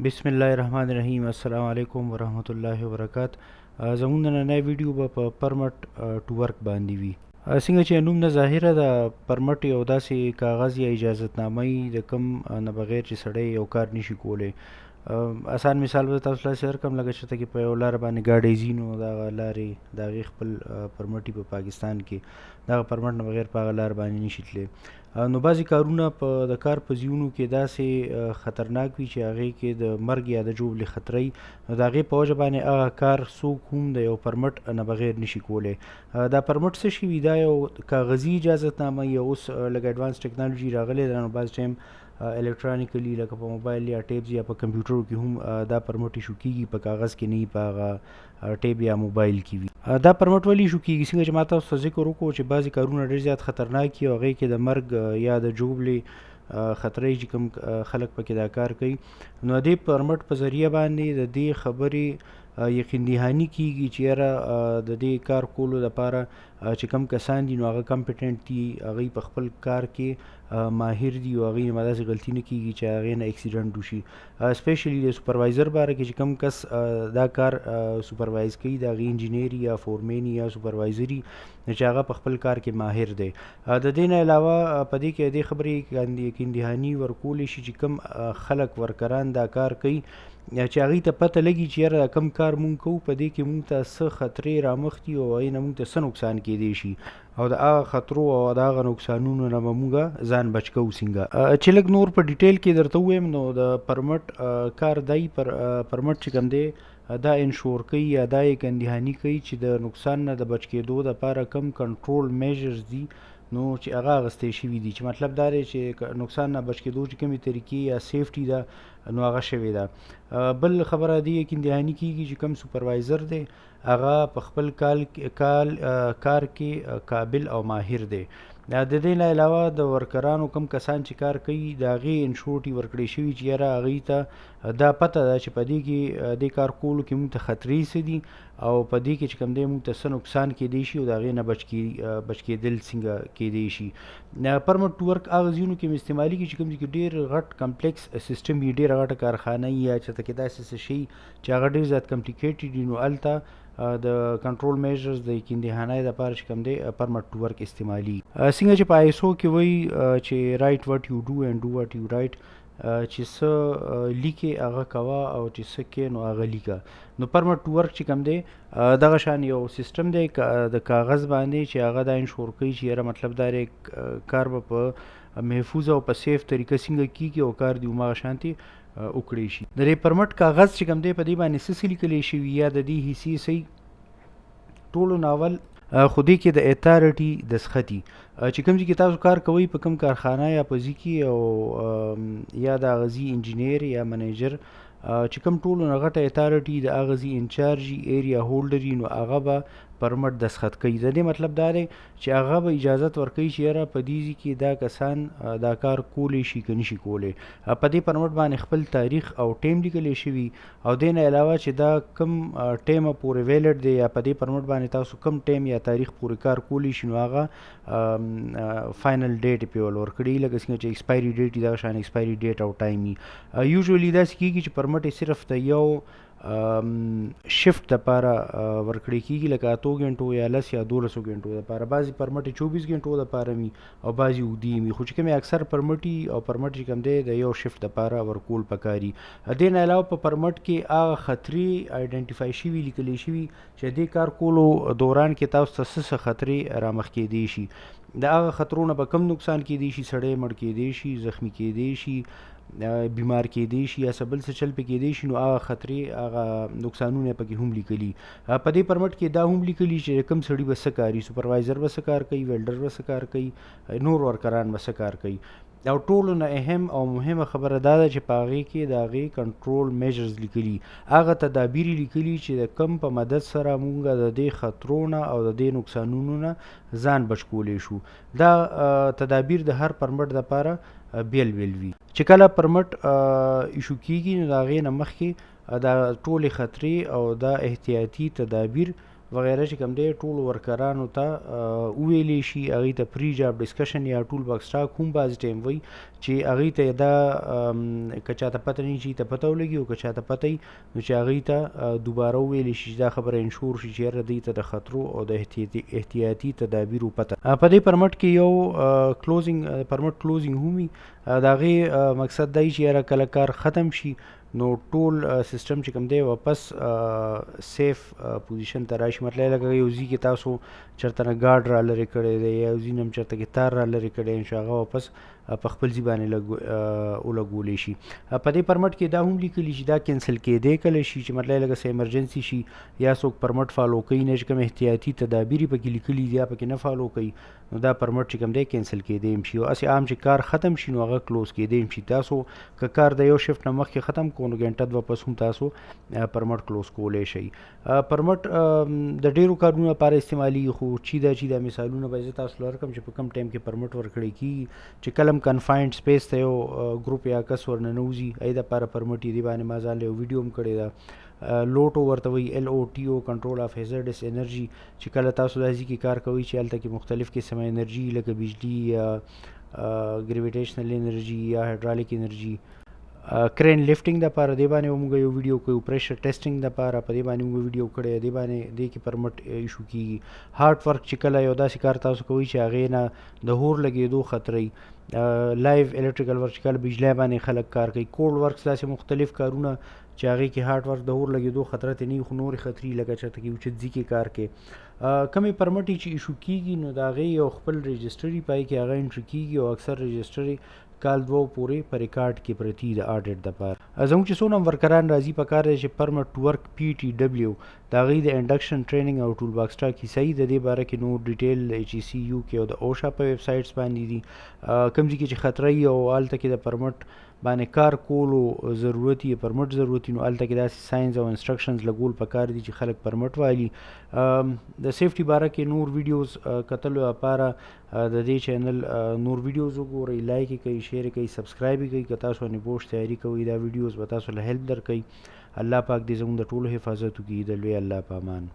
بسم الله الرحمن الرحیم. السلام علیکم ورحمت الله وبرکات. زموږ نننۍ ویډیو به په پرمټ ټو ورک باندې وي. څنګه چې نوم نه ظاهره د پرمټ یو داسې کاغذ یا اجازتنامه د کم نه بغیر چې سړی یو کار نشي کولی. آسان مثال به تاسو ته شیر کوم، لکه چې ته په یو لار باندې گاډی ځي نو دغه لارې د هغې خپل پرمټ په پاکستان کې دغه پرمټ نه بغیر په هغه لار باندې نشي تللی. نو بعضې کارونه په د کار په ځایونو کې داسې خطرناک وي چې هغې کې د مرګ یا د ژوبلې خطره وي، نو د هغې په وجه باندې هغه کار څوک هم د یو پرمټ نه بغیر نشي کولی. دا پرمټ څه شي وي؟ دا یو کاغذي اجازتنامه یا اوس لږ ایډوانس ټیکنالوژي راغلی ده، نو بعض ټایم الکترانیکلی لکه په موبایل یا ټیب یا په کمپیوټرو کې هم دا پرمټ ایشو کېږي، په کاغذ کې نه وي، په هغه ټیب یا موبایل کې وي. دا پرمټ ولې ایشو کېږي؟ څنګه چې ما تاسو ته ذکر وکړو چې بعضې کارونه ډېر زیات خطرناک وي او هغې کې د مرګ یا د ژوبلې خطرې چې کوم خلک پکې دا کار کوي، نو د دې پرمټ په ذریعه باندې د دې خبرې یقین دهاني کېږي چې یاره د دې کار کولو لپاره چې کوم کسان دي نو هغه کمپیټنټ دي، هغوی په خپل کار کې ماهر دي او هغوی نه به داسې غلطي نه کېږي چې هغې نه اکسیډنټ وشي. سپیشلی د سوپروایزر باره کې چې کوم کس دا کار سوپروایز کوي، د هغې انجینیر یا فورمین یا سوپروایزر چې هغه په خپل کار کې ماهر دی. د دې نه علاوه په دې کې دې خبرې یقین دهاني ورکولی شي چې کوم خلک ورکران دا کار کوي، چې هغوی ته پته لګي چې یاره کوم کار مونږ کوو په دې کې مونږ ته څه خطرې رامخ دي او هغې نه مونږ ته څه نقصان کیدی شي، او د هغه خطرو او د هغه نقصانونو نه به مونږ ځان بچ کوو. څنګه چې لږ نور په ډیټیل کې درته ووایم، نو د پرمټ کار دی پرمټ چې کوم دی دا انشور کوي یا دا یقین دهاني کوي چې د نقصان نه د بچ کېدو دپاره کم کنټرول میژرز دي نو چې هغه اخیستی شوي دي، چې مطلب دا دی چې نقصان نه بچ کېدو چې کومې طریقې یا سیفټي ده نو هغه شوې ده. بل خبره دې یقین دهاني کېږي چې کوم سوپروایزر دی هغه په خپل کار کې قابل او ماهر دی. د دې نه علاوه د ورکرانو کوم کسان چې کار کوي د هغې انشورټي ورکړی شوي چې یاره هغوی ته دا پته ده چې په دې کې دې کار کولو کې مونږ ته خطرې څه دي او په دې کې چې کوم دی مونږ ته څه نقصان کیدی شي او د هغې نه بچ کېدل څنګه کیدی شي. پرمټ ټو ورک هغه ځایونو کې استعمالېږي چې کوم ځای کې ډېر غټ کمپلیکس سیسټم وي، ډېره غټه کارخانه وي یا چې ته کې داسې څه شي چې هغه ډېر زیات کمپلیکیټډ وي، نو هلته د کنټرول میژرز د یقین دهانۍ دپاره چې کوم دی پرمټ ټو ورک استعمالېږي. څنګه چې په آی ایس او کې وایي چې رایټ وټ یو ډو اینډ ډو وټ یو رایټ، چې څه لیکې هغه کوه او چې څه کې نو هغه لیکه. نو پرمټ ټو ورک چې کوم دی دغه شان یو سیسټم دی د کاغذ باندې چې هغه دا انشور کوي چې یاره مطلب دا دی کار به په محفوظ او په سیف طریقه څنګه کېږي او کار دې هماغه شانتې وکړی شي. د دې پرمټ کاغذ چې کوم دی په دې باندې څه لیکلی شوي یا د دې حصې صحیح ټولو ناول خو دې کې د اتارټي دسخطي چې کوم ځای کې تاسو کار کوئ په کوم کارخانه یا په ځای کې او یا د هغه ځای انجینیر یا منیجر چې کوم ټولو نه غټه اتارټي د هغه ځای انچارج ایریا هولډر نو هغه به پرمټ دسخط کوي. د دې مطلب دا دی چې هغه به اجازت ورکوي چې یاره په دې ځای کې دا کسان دا کار کولی شي که نشي کولی. په دې پرمټ باندې خپل تاریخ او ټیم لیکلی شوي او دې نه علاوه چې دا کم ټیمه پورې ویلډ دی یا په دې پرمټ باندې تاسو کم ټیم یا تاریخ پورې کار کولی شي نو هغه فاینل ډیټ یې پې ول ورکړي، لکه څنګه چې ایکسپایري ډیټ دغه شان ایکسپایري ډیټ او ټایم وي. یوزولي داسې کېږي چې پرمټ یې صرف د یو شفت دپاره ورکړی کېږي، لکه 8 غنټو یا 10 یا 12 غنټو دپاره. بعضې پرمټ 24 غنټو دپاره وي او بعضې اوږدې وي، خو چې کومې اکثر پرمټ او پرمټ چې کوم دی د یو شفت دپاره ورکول پکار وي. دې نه علاوه په پرمټ کې هغه خطرې آیډنټیفای شوي لیکلی شوي چې دې کار کولو دوران کې تاسو ته څه خطرې رامخ کیدی شي. د هغه خطرو نه به کم نقصان کیدی شي، سړی مړ کیدی شي، زخمی کیدی شي، بیمار کیدی شي یا څه بل څه چل پې کیدی شي، نو هغه خطرې هغه نقصانونه یې پکې هم لیکلي. په دې پرمټ کې دا هم لیکلي چې کوم سړي به څه کاري، سوپروایزر به څه کار کوي، ویلډر به څه کار کوي، نور ورکران به څه کار کوي. او ټولو نه اهم او مهمه خبره دا ده چې په هغې کې د هغې کنټرول میژرز لیکلي، هغه تدابیر لیکلي چې د کم په مدد سره مونږ د دې خطرو نه او د دې نقصانونو نه ځان بچ کولی شو. دا تدابیر د هر پرمټ دپاره بیل بیل وي. چې کله پرمټ ایشو کېږي نو د هغې نه مخکې دا ټولې خطرې او دا احتیاطي تدابیر وغیره چې کوم دی ټول ورکرانو ته وویلی شي، هغوی ته پری جاب ډسکشن یا ټول باکس ټاک هم بعض ټایم وایي چې هغوی ته دا که چاته پته نه وي چې ته پته ولګي، او که چاته پته وي نو چې هغوی ته دوباره وویلی شي چې دا خبره انشور شي چې یاره دوی ته د خطرو او د احتیاطي تدابیرو پته. په دې پرمټ کې یو کلوزینګ پرمټ کلوزینګ هم وي، د هغې مقصد دا چې یاره کله کار ختم شي نو ټول سیستم چې کوم دی واپس سیف پوزیشن ته راشي. مطلب لکه یو ځای کې تاسو چېرته نه ګارډ را لرې کړی دی یا یو ځای نه هم چېرته کې تار را لرې کړی دی، هغه واپس په خپل ځای باندې ولګولی شي. په دې پرمټ کې دا هم لیکلي چې دا کینسل کېدی کله شي چې مطلب لکه څه ایمرجنسي شي یا څوک پرمټ فالو کوي نه، چې کوم احتیاطي تدابیر یې پکې لیکلي دي یا پکې نه فالو کوي نو دا پرمټ چې کوم دی کینسل کېدی هم شي. او هسې عام چې کار ختم شي نو هغه کلوز کېدی هم شي. تاسو که کار د یو شفټ نه مخکې ختم کړو نو ګنټه دوه پس هم تاسو پرمټ کلوز کولی شئ. پرمټ د ډیرو کارونو لپاره استعمالېږي، خو چې دا مثالونه به زه تاسو له ورکړم چې په کوم ټایم کې پرمټ ورکړی کېږي. چې کله هم کنفاینډ سپیس ته یو ګروپ یا کس ورننوځي هغې دپاره پرمټ یې دې باندې ما ځان له یو ویډیو هم کړې ده. لوټو ورته وایي LOTO کنټرول اف هیزرډس انرژي، چې کله تاسو دا ځای کې کار کوئ چې هلته کې مختلف قسمه انرژي لکه بجلی یا ګریویټیشنل انرژي یا هایډرالیک انرژي، کرین لفټینګ دپاره دې باندې به موږ یو ویډیو کوو، پریشر ټیسټینګ دپاره په دې باندې موږ ویډیو کړی، دې باندې دې کې پرمټ ایشو کېږي. هارډ ورک چې کله یو داسې کار تاسو کوئ چې هغې نه د هور لګېدو خطره وي، لایو الکتریکل ورک چې کله بجلی باندې خلک کار کوي، کوډ ورکس داسې مختلف کارونه چې هغې کې هارډ ورک د هور لګېدو خطره ترې نه وي، خو نورې خطرې لکه چېرته کې اوچت ځای کې کار کوي. کمې پرمټې چې ایشو کېږي نو د هغې یو خپل رجسټر وي، پای کې هغه انټري کېږي او اکثر رجسټر کال دوه پورې په ریکارډ کې پرتي د آډیټ دپاره. زموږ چې څونه هم ورکران راځي په کار دی چې پرمټ ټو ورک PTW د هغوی د انډکشن ټریننګ او ټول باکس ټاک کیسه یي. د دې باره کې نور ډیټیل د HEC UK او د OSHA په ویب سایټس باندې دي. کوم ځای کې چې خطره وي او هلته کې د پرمټ باندې کار کولو ضرورت یې پرمټ ضرورت نو هلته کې داسې ساینز او انسټرکشنز لګول پکار دي چې خلک پرمټ والي. د سیفټي باره کې نور ویډیوز کتلو لپاره د دې چینل نور ویډیوز وګورئ، لایک یې کوئ، شیر یې کوئ، سبسکرایب یې کوئ. که تاسو باندې بوش تیاري کوئ دا ویډیوز به تاسو له هیلپ درکوي. الله پاک دې زموږ د ټولو حفاظت وکړي. د لوی الله په امان.